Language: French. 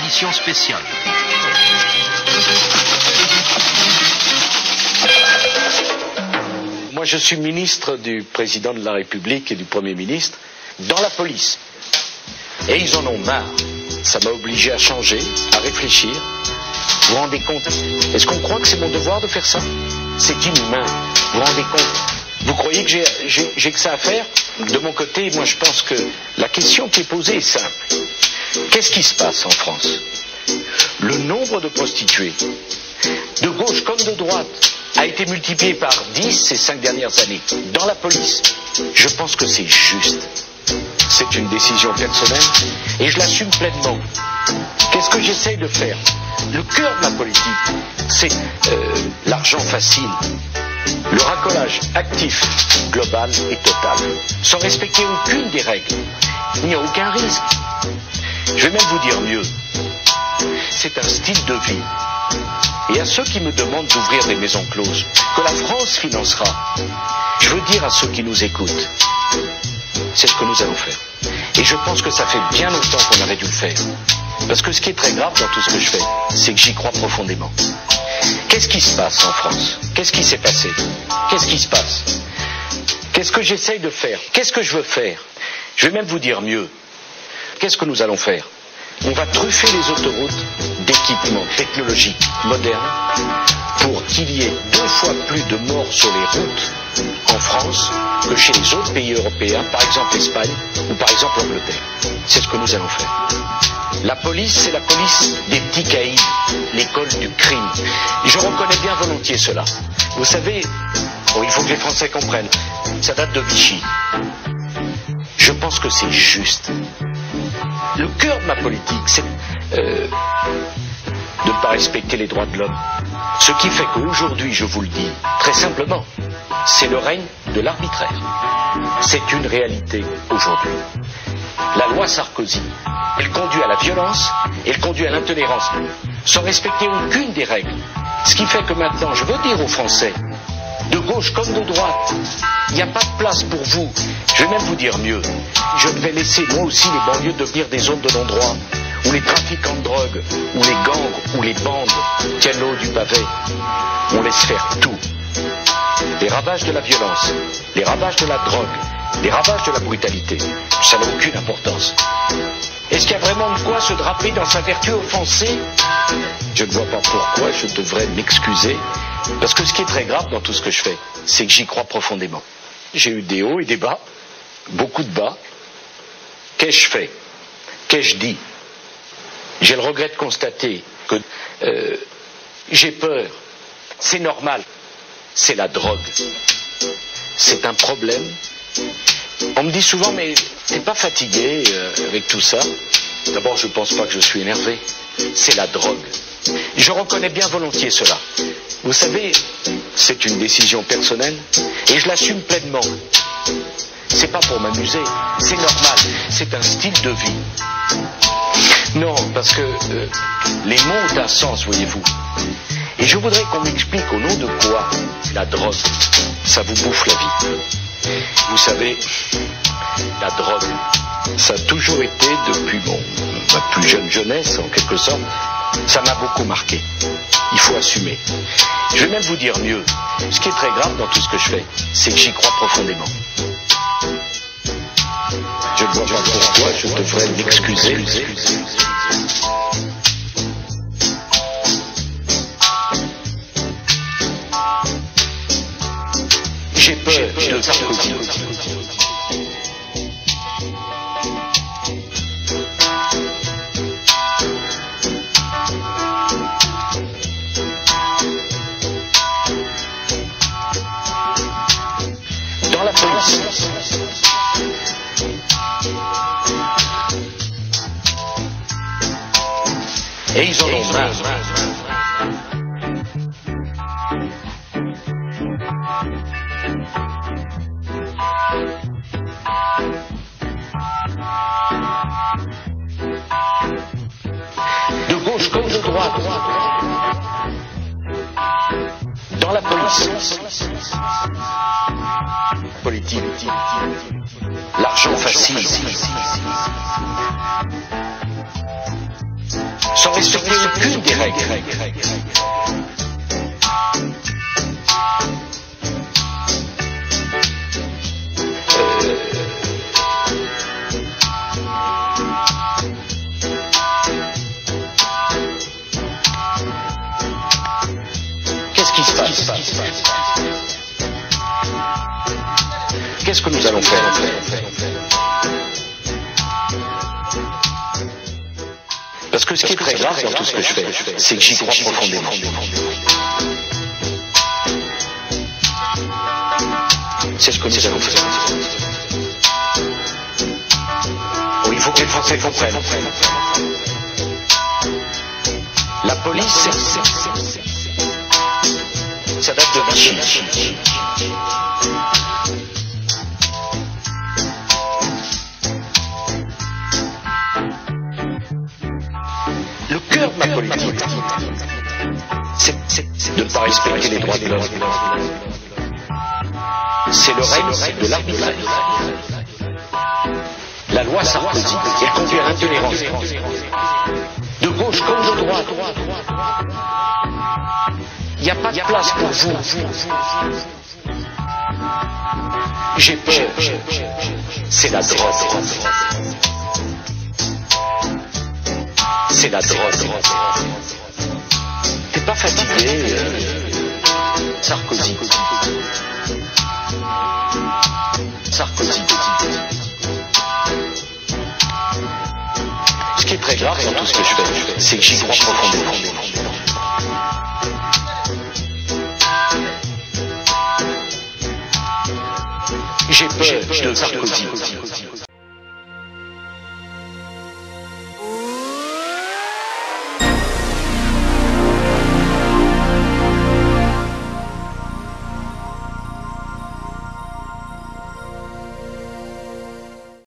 édition spéciale. Moi, je suis ministre du président de la République et du Premier ministre dans la police. Et ils en ont marre. Ça m'a obligé à changer, à réfléchir. Vous vous rendez compte? Est-ce qu'on croit que c'est mon devoir de faire ça? C'est inhumain. Vous vous rendez compte? Vous croyez que j'ai que ça à faire? De mon côté, moi je pense que la question qui est posée est simple. Qu'est-ce qui se passe en France? Le nombre de prostituées, de gauche comme de droite, a été multiplié par 10 ces 5 dernières années. Dans la police, je pense que c'est juste. C'est une décision personnelle et je l'assume pleinement. Qu'est-ce que j'essaye de faire? Le cœur de ma politique, c'est l'argent facile. Le racolage actif, global et total, sans respecter aucune des règles. Il n'y a aucun risque. Je vais même vous dire mieux. C'est un style de vie. Et à ceux qui me demandent d'ouvrir des maisons closes, que la France financera, je veux dire à ceux qui nous écoutent, c'est ce que nous allons faire. Et je pense que ça fait bien longtemps qu'on aurait dû le faire. Parce que ce qui est très grave dans tout ce que je fais, c'est que j'y crois profondément. Qu'est-ce qui se passe en France? Qu'est-ce qui s'est passé? Qu'est-ce qui se passe? Qu'est-ce que j'essaye de faire? Qu'est-ce que je veux faire? Je vais même vous dire mieux. Qu'est-ce que nous allons faire? On va truffer les autoroutes d'équipements technologiques modernes pour qu'il y ait 2 fois plus de morts sur les routes en France que chez les autres pays européens, par exemple l'Espagne ou par exemple l'Angleterre. C'est ce que nous allons faire. La police, c'est la police des petits caïds, l'école du crime. Et je reconnais bien volontiers cela. Vous savez, il faut que les Français comprennent, ça date de Vichy. Je pense que c'est juste. Le cœur de ma politique, c'est de ne pas respecter les droits de l'homme. Ce qui fait qu'aujourd'hui, je vous le dis, très simplement, c'est le règne de l'arbitraire. C'est une réalité aujourd'hui. La loi Sarkozy, elle conduit à la violence, elle conduit à l'intolérance, sans respecter aucune des règles. Ce qui fait que maintenant, je veux dire aux Français, de gauche comme de droite, il n'y a pas de place pour vous. Je vais même vous dire mieux. Je vais laisser moi aussi les banlieues devenir des zones de non-droit, où les trafiquants de drogue, où les gangs, où les bandes tiennent le haut du pavé. On laisse faire tout. Les ravages de la violence, les ravages de la drogue, les ravages de la brutalité, ça n'a aucune importance. Est-ce qu'il y a vraiment de quoi se draper dans sa vertu offensée? Je ne vois pas pourquoi je devrais m'excuser, parce que ce qui est très grave dans tout ce que je fais, c'est que j'y crois profondément. J'ai eu des hauts et des bas, beaucoup de bas. Qu'ai-je fait? Qu'ai-je dit? J'ai le regret de constater que j'ai peur. C'est normal. C'est la drogue. C'est un problème. On me dit souvent, mais t'es pas fatigué avec tout ça? D'abord, je pense pas que je suis énervé. C'est la drogue. Je reconnais bien volontiers cela. Vous savez, c'est une décision personnelle et je l'assume pleinement. C'est pas pour m'amuser, c'est normal, c'est un style de vie. Non, parce que les mots ont un sens, voyez-vous. Et je voudrais qu'on m'explique au nom de quoi la drogue, ça vous bouffe la vie. Vous savez, la drogue, ça a toujours été, depuis ma plus jeune jeunesse, en quelque sorte, ça m'a beaucoup marqué. Il faut assumer. Je vais même vous dire mieux. Ce qui est très grave dans tout ce que je fais, c'est que j'y crois profondément. Je ne vois pas pourquoi je devrais m'excuser. J'ai peur de Sarkozy. Dans la police. Et ils en ont marre. De gauche comme de droite. Dans la police. Politique. L'argent facile. sans respecter aucune des règles. Qu'est-ce qui se passe? Qu'est-ce que nous allons faire? Parce que ce qui est très grave dans tout ce que je fais, c'est que j'y crois profondément. C'est ce que nous allons faire. Oh, il faut que les Français comprennent. La police, ça date de Vichy. Le cœur de ma politique, c'est de ne pas respecter les droits de l'homme. C'est le règne de l'arbitraire. La loi Sarkozy, elle conduit à l'intolérance. De gauche comme de droite. Il n'y a pas de place pour vous. J'ai peur. C'est la drogue. C'est la drogue. T'es pas fatigué, Sarkozy. Sarkozy. Ce qui est très grave dans tout ce que je fais, c'est que j'y crois profondément. J'ai peur de Sarkozy.